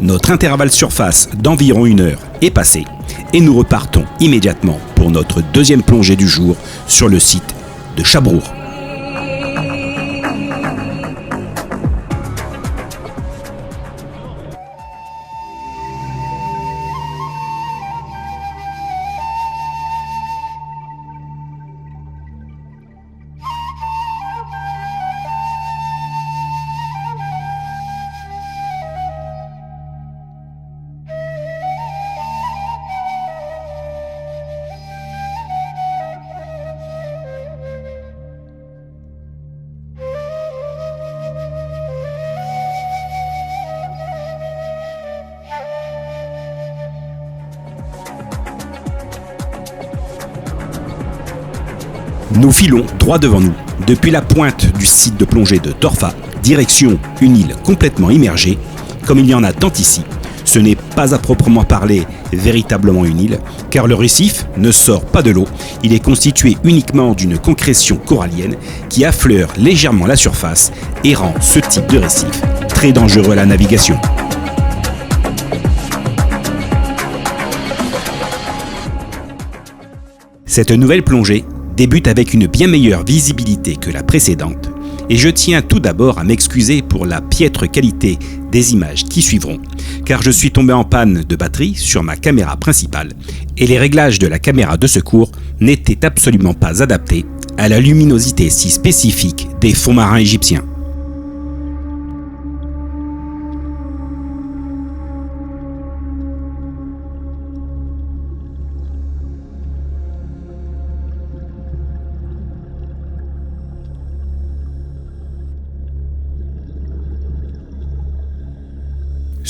Notre intervalle surface d'environ 1 heure est passé et nous repartons immédiatement pour notre deuxième plongée du jour sur le site de Chabrour. Nous filons droit devant nous, depuis la pointe du site de plongée de Torfa, direction une île complètement immergée. Comme il y en a tant ici, ce n'est pas à proprement parler véritablement une île, car le récif ne sort pas de l'eau, il est constitué uniquement d'une concrétion corallienne qui affleure légèrement la surface et rend ce type de récif très dangereux à la navigation. Cette nouvelle plongée débute avec une bien meilleure visibilité que la précédente, et je tiens tout d'abord à m'excuser pour la piètre qualité des images qui suivront, car je suis tombé en panne de batterie sur ma caméra principale, et les réglages de la caméra de secours n'étaient absolument pas adaptés à la luminosité si spécifique des fonds marins égyptiens.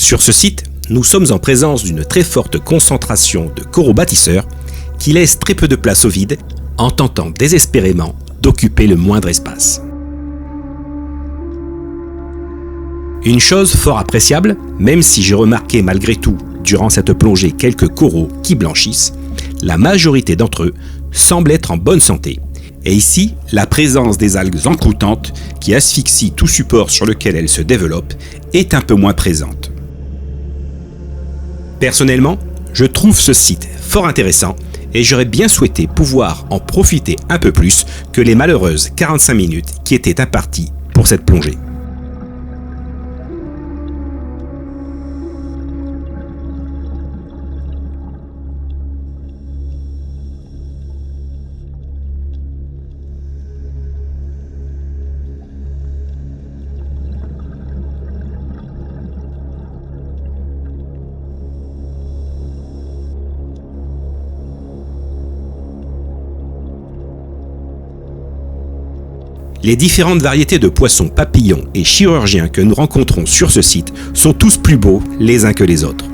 Sur ce site, nous sommes en présence d'une très forte concentration de coraux bâtisseurs qui laissent très peu de place au vide en tentant désespérément d'occuper le moindre espace. Une chose fort appréciable, même si j'ai remarqué malgré tout durant cette plongée quelques coraux qui blanchissent, la majorité d'entre eux semblent être en bonne santé. Et ici, la présence des algues encroutantes qui asphyxient tout support sur lequel elles se développent est un peu moins présente. Personnellement, je trouve ce site fort intéressant et j'aurais bien souhaité pouvoir en profiter un peu plus que les malheureuses 45 minutes qui étaient imparties pour cette plongée. Les différentes variétés de poissons, papillons et chirurgiens que nous rencontrons sur ce site sont tous plus beaux les uns que les autres.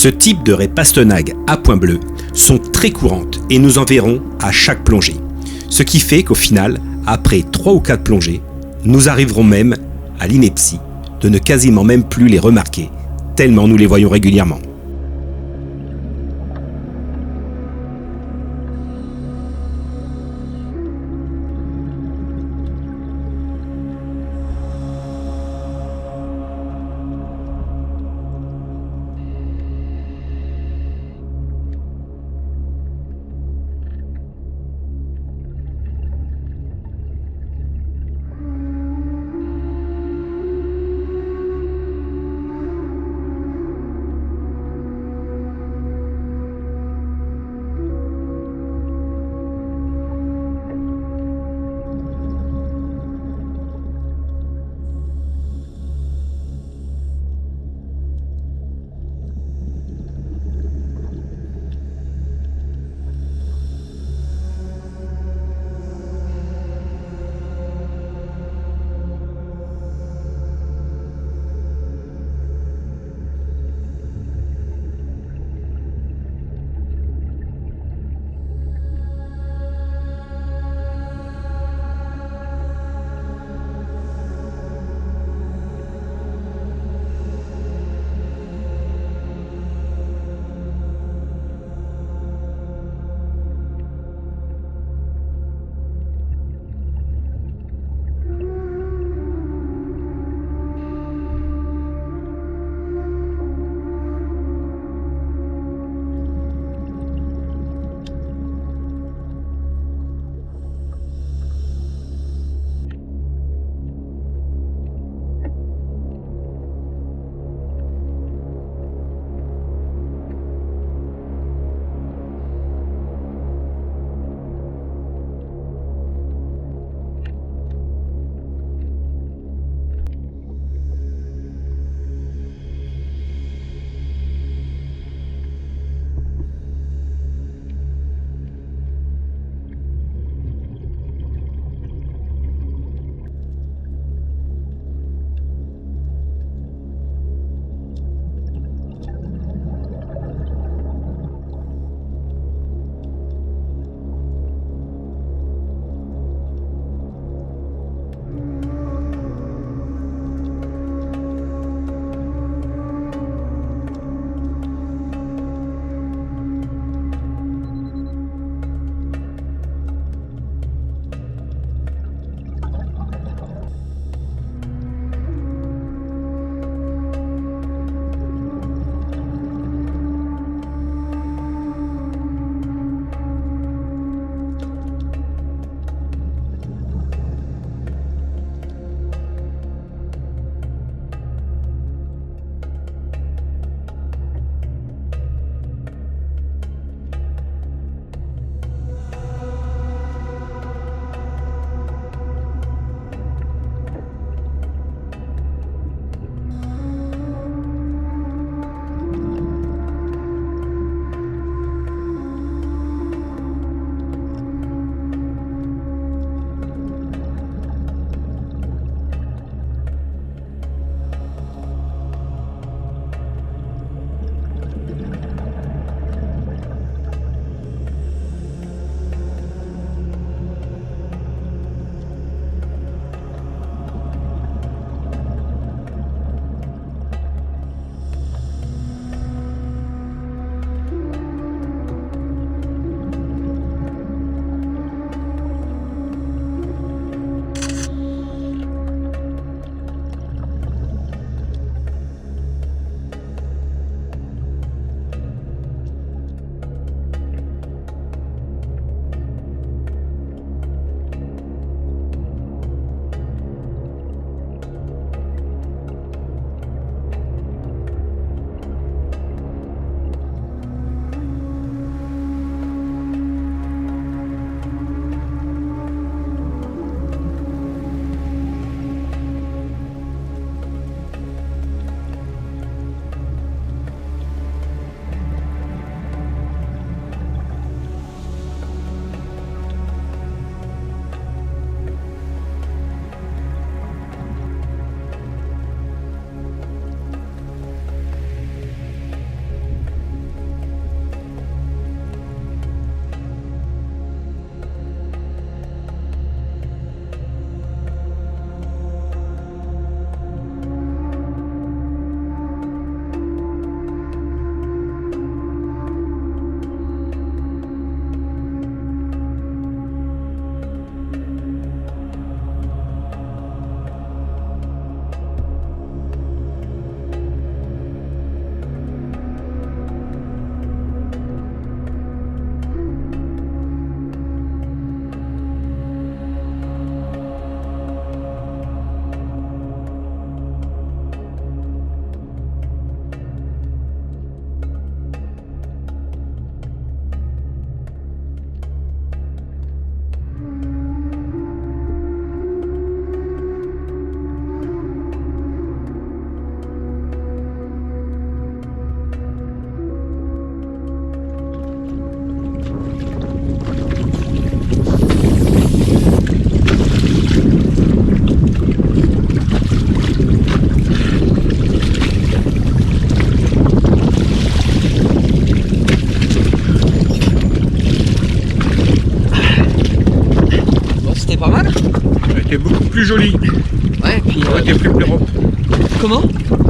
Ce type de raies pastenagues à points bleus sont très courantes et nous en verrons à chaque plongée. Ce qui fait qu'au final, après 3 ou 4 plongées, nous arriverons même à l'ineptie de ne quasiment même plus les remarquer, tellement nous les voyons régulièrement. était beaucoup plus jolie. Ouais, puis... L'eau était plus propre. Comment?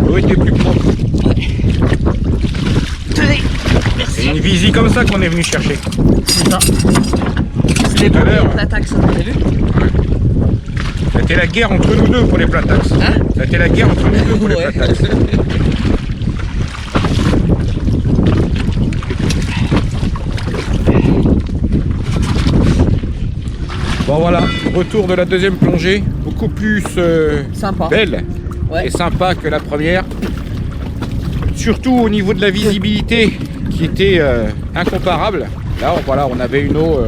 L'eau était plus propre. Tenez. C'est une visite comme ça qu'on est venu chercher. C'est ça. C'était Tout à pour les l'heure. platax, vous avez vu? C'était la guerre entre nous deux pour les platax. Hein? C'était la guerre entre nous deux pour les Ouais. platax. Bon voilà, retour de la deuxième plongée, beaucoup plus Sympa. belle Ouais. et sympa que la première. Surtout au niveau de la visibilité qui était incomparable. Là voilà, on avait une eau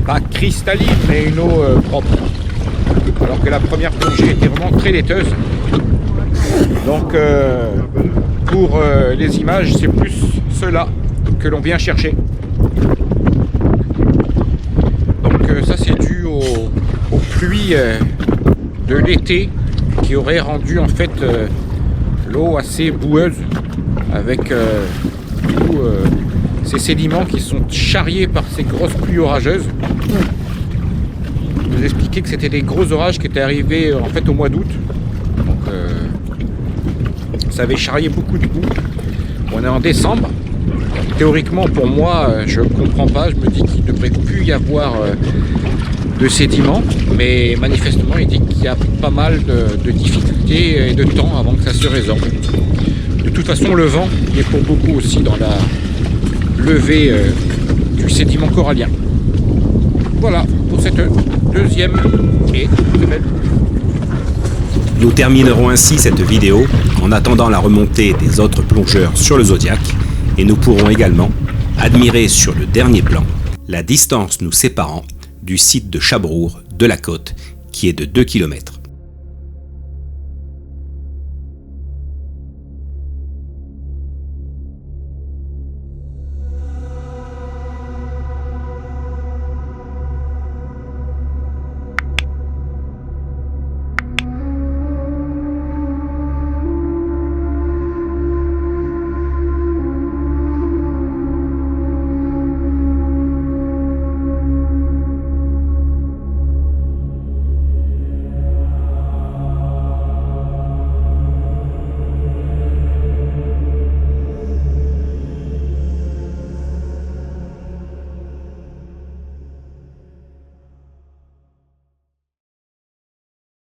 pas cristalline mais une eau propre. Alors que la première plongée était vraiment très laiteuse. Donc pour les images, c'est plus cela que l'on vient chercher. Donc ça c'est dû aux pluies de l'été qui auraient rendu en fait l'eau assez boueuse avec ces sédiments qui sont charriés par ces grosses pluies orageuses. Je vous expliquais que c'était des gros orages qui étaient arrivés en fait au mois d'août. Donc ça avait charrié beaucoup de boue. On est en décembre. Théoriquement pour moi, je ne comprends pas. Je me dis qu'il ne devrait plus y avoir de sédiments. Mais manifestement, il dit qu'il y a pas mal de difficultés et de temps avant que ça se résorbe. De toute façon, le vent est pour beaucoup aussi dans la levée du sédiment corallien. Voilà pour cette deuxième et très belle. Nous terminerons ainsi cette vidéo en attendant la remontée des autres plongeurs sur le Zodiac et nous pourrons également admirer sur le dernier plan la distance nous séparant du site de Chabrour de la côte qui est de 2 km.